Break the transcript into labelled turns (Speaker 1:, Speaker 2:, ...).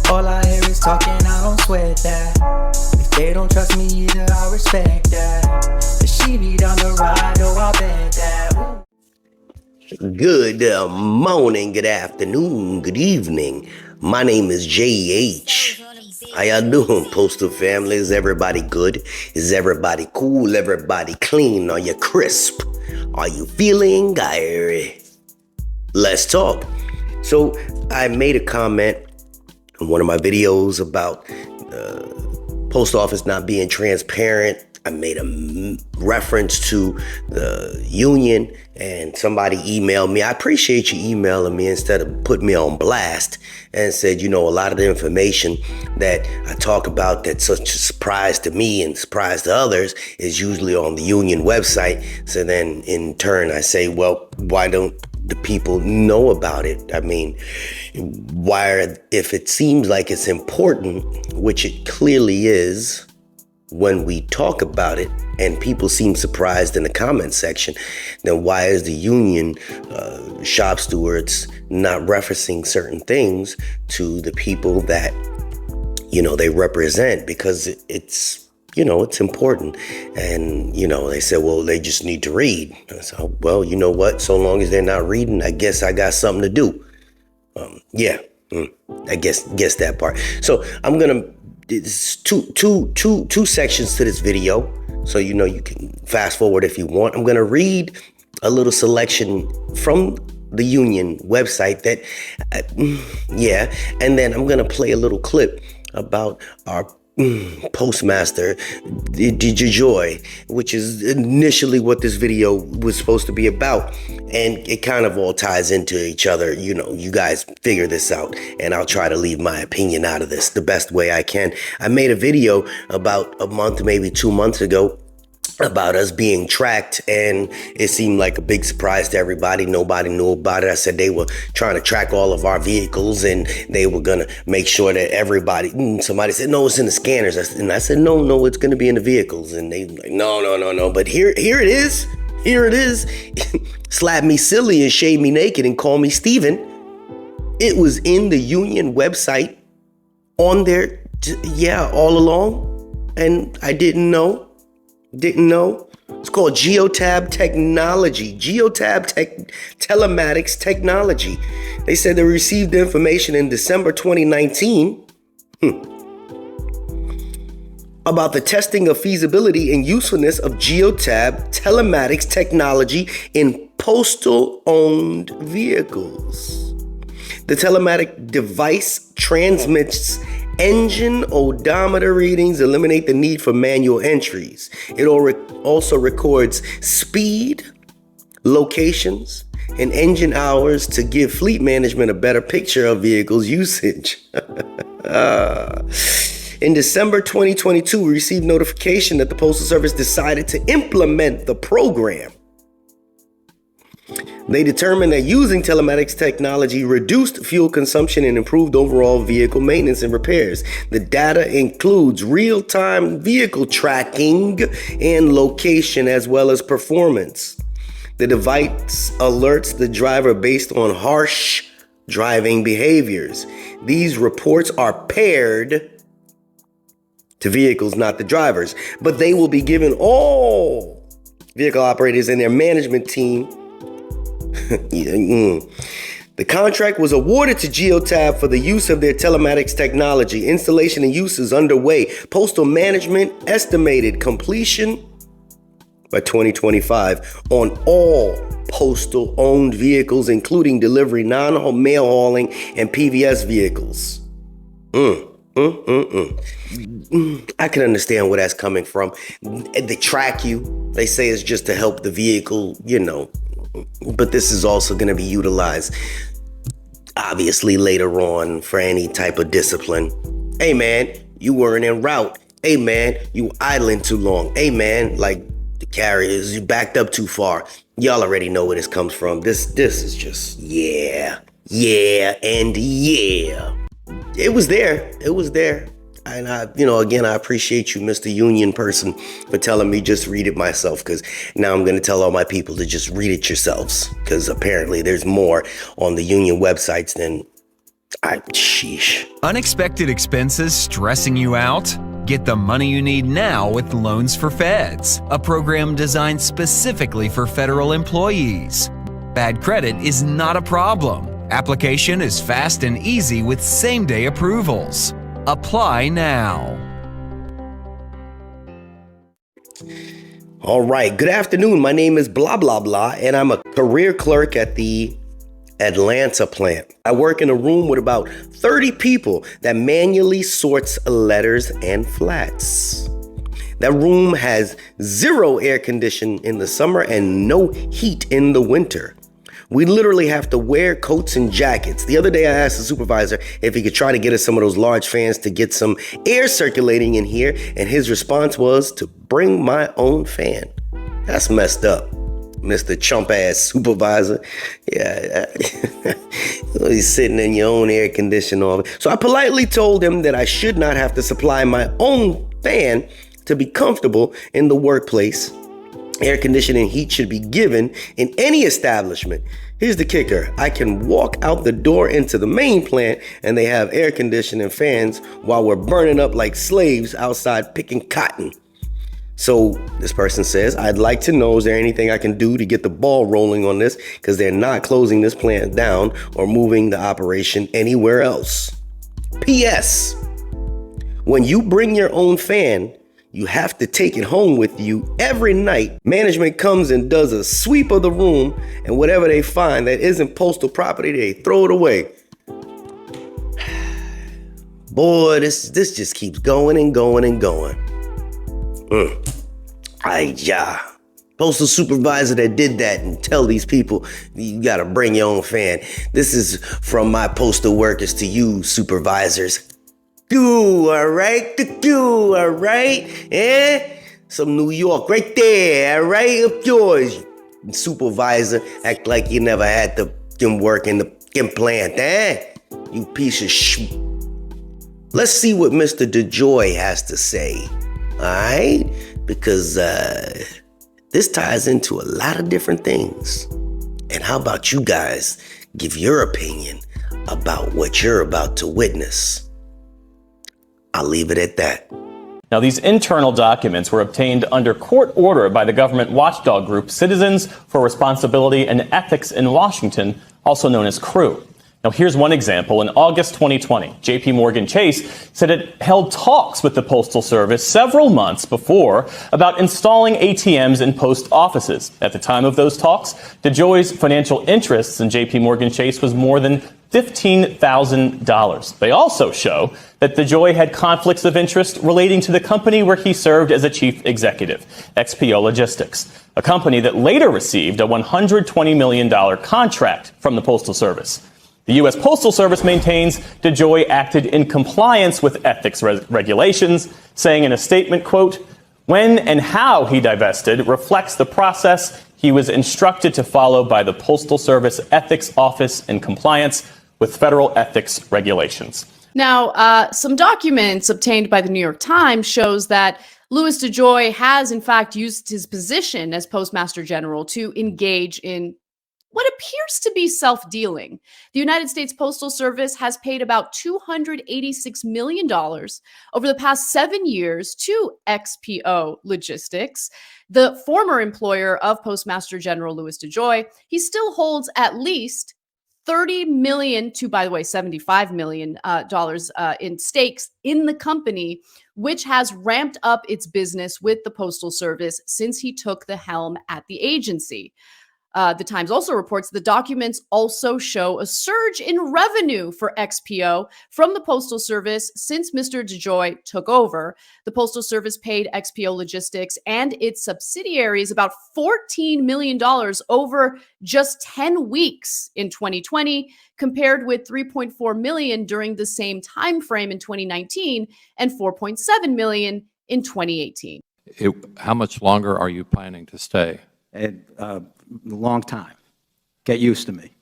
Speaker 1: All I hear is talking, I don't sweat that. If they don't trust me either, I respect that. But she be down the ride, oh, I bet that.
Speaker 2: Good morning, good afternoon, good evening. My name is JH. How y'all doing, Postal family? Is everybody good? Is everybody cool? Everybody clean? Are you crisp? Are you feeling airy? Let's talk. So I made a comment in one of my videos about post office not being transparent. I made a reference to the union, and somebody emailed me. I appreciate you emailing me instead of putting me on blast, and said, you know, a lot of the information that I talk about that's such a surprise to me and surprise to others is usually on the union website. So then in turn I say, well, why don't the people know about it? I mean, if it seems like it's important, which it clearly is, when we talk about it and people seem surprised in the comment section, then why is the union shop stewards not referencing certain things to the people that, you know, they represent? Because it's, you know, it's important. And, you know, they said, well, they just need to read. So, well, you know what? So long as they're not reading, I guess I got something to do. I guess that part. So I'm going to, it's two sections to this video, so you know you can fast forward if you want. I'm going to read a little selection from the union website that, and then I'm going to play a little clip about our postmaster, Dejoys, which is initially what this video was supposed to be about, and it kind of all ties into each other. You know, you guys figure this out, and I'll try to leave my opinion out of this the best way I can. I made a video about a month, maybe 2 months ago, about us being tracked, and it seemed like a big surprise to everybody. Nobody knew about it. I said they were trying to track all of our vehicles, and they were going to make sure that everybody, somebody said, no, it's in the scanners. I said, no, it's going to be in the vehicles. And they were like, no. But here it is. Here it is. Slap me silly and shave me naked and call me Steven. It was in the union website on there, all along. And I didn't know. It's called Geotab Technology. Telematics Technology. They said they received the information in December 2019 about the testing of feasibility and usefulness of Geotab Telematics Technology in postal-owned vehicles. The telematic device transmits engine odometer readings, eliminate the need for manual entries. It also records speed, locations, and engine hours to give fleet management a better picture of vehicles' usage. In December 2022, we received notification that the Postal Service decided to implement the program. They determined that using telematics technology reduced fuel consumption and improved overall vehicle maintenance and repairs. The data includes real-time vehicle tracking and location, as well as performance. The device alerts the driver based on harsh driving behaviors. These reports are paired to vehicles, not the drivers, but they will be given all vehicle operators and their management team. The contract was awarded to Geotab for the use of their telematics technology. Installation and use is underway. Postal management estimated completion by 2025 on all postal-owned vehicles, including delivery, non-mail hauling, and PVS vehicles. I can understand where that's coming from. They track you. They say it's just to help the vehicle, you know. But this is also going to be utilized, obviously, later on for any type of discipline. Hey, man, you weren't en route. Hey, man, you idling too long. Hey, man, like the carriers, you backed up too far. Y'all already know where this comes from. This is just, yeah. It was there. And I appreciate you, Mr. Union person, for telling me just read it myself, because now I'm going to tell all my people to just read it yourselves, because apparently there's more on the union websites than Sheesh.
Speaker 3: Unexpected expenses stressing you out? Get the money you need now with Loans for Feds, a program designed specifically for federal employees. Bad credit is not a problem. Application is fast and easy with same-day approvals. Apply now.
Speaker 2: All right. Good afternoon. My name is blah, blah, blah, and I'm a career clerk at the Atlanta plant. I work in a room with about 30 people that manually sorts letters and flats. That room has 0 air conditioning in the summer and no heat in the winter. We literally have to wear coats and jackets. The other day I asked the supervisor if he could try to get us some of those large fans to get some air circulating in here, and his response was to bring my own fan. That's messed up, Mr. Chump-ass supervisor. Yeah, he's sitting in your own air conditioner. So I politely told him that I should not have to supply my own fan to be comfortable in the workplace. Air conditioning heat should be given in any establishment. Here's the kicker. I can walk out the door into the main plant and they have air conditioning fans while we're burning up like slaves outside picking cotton. So this person says, I'd like to know, is there anything I can do to get the ball rolling on this? Because they're not closing this plant down or moving the operation anywhere else. P.S. When you bring your own fan, you have to take it home with you every night. Management comes and does a sweep of the room, and whatever they find that isn't postal property, they throw it away. Boy, this just keeps going and going and going. Postal supervisor that did that, and tell these people you gotta bring your own fan. This is from my postal workers to you, supervisors. All right? Some New York right there, all right? Up yours. Supervisor, act like you never had to work in the plant, eh? You piece of sh... Let's see what Mr. Dejoys has to say, all right? Because this ties into a lot of different things. And how about you guys give your opinion about what you're about to witness? I'll leave it at that.
Speaker 4: Now, these internal documents were obtained under court order by the government watchdog group Citizens for Responsibility and Ethics in Washington, also known as CREW. Now, here's one example. In August 2020, JP Chase said it held talks with the Postal Service several months before about installing ATMs in post offices. At the time of those talks, Dejoys' financial interests in JP Chase was more than $15,000. They also show that Dejoys had conflicts of interest relating to the company where he served as a chief executive, XPO Logistics, a company that later received a $120 million contract from the Postal Service. The U.S. Postal Service maintains Dejoys acted in compliance with ethics regulations, saying in a statement, quote, when and how he divested reflects the process he was instructed to follow by the Postal Service Ethics Office in compliance with federal ethics regulations.
Speaker 5: Now, some documents obtained by the New York Times shows that Louis Dejoys has, in fact, used his position as Postmaster General to engage in what appears to be self-dealing. The United States Postal Service has paid about $286 million over the past 7 years to XPO Logistics, the former employer of Postmaster General Louis Dejoys. He still holds at least $30 million to, by the way, $75 million in stakes in the company, which has ramped up its business with the Postal Service since he took the helm at the agency. The Times also reports the documents also show a surge in revenue for XPO from the Postal Service since Mr. Dejoys took over. The Postal Service paid XPO Logistics and its subsidiaries about $14 million over just 10 weeks in 2020, compared with $3.4 million during the same time frame in 2019 and $4.7 million in 2018.
Speaker 6: How much longer are you planning to stay?
Speaker 7: A long time. Get used to me.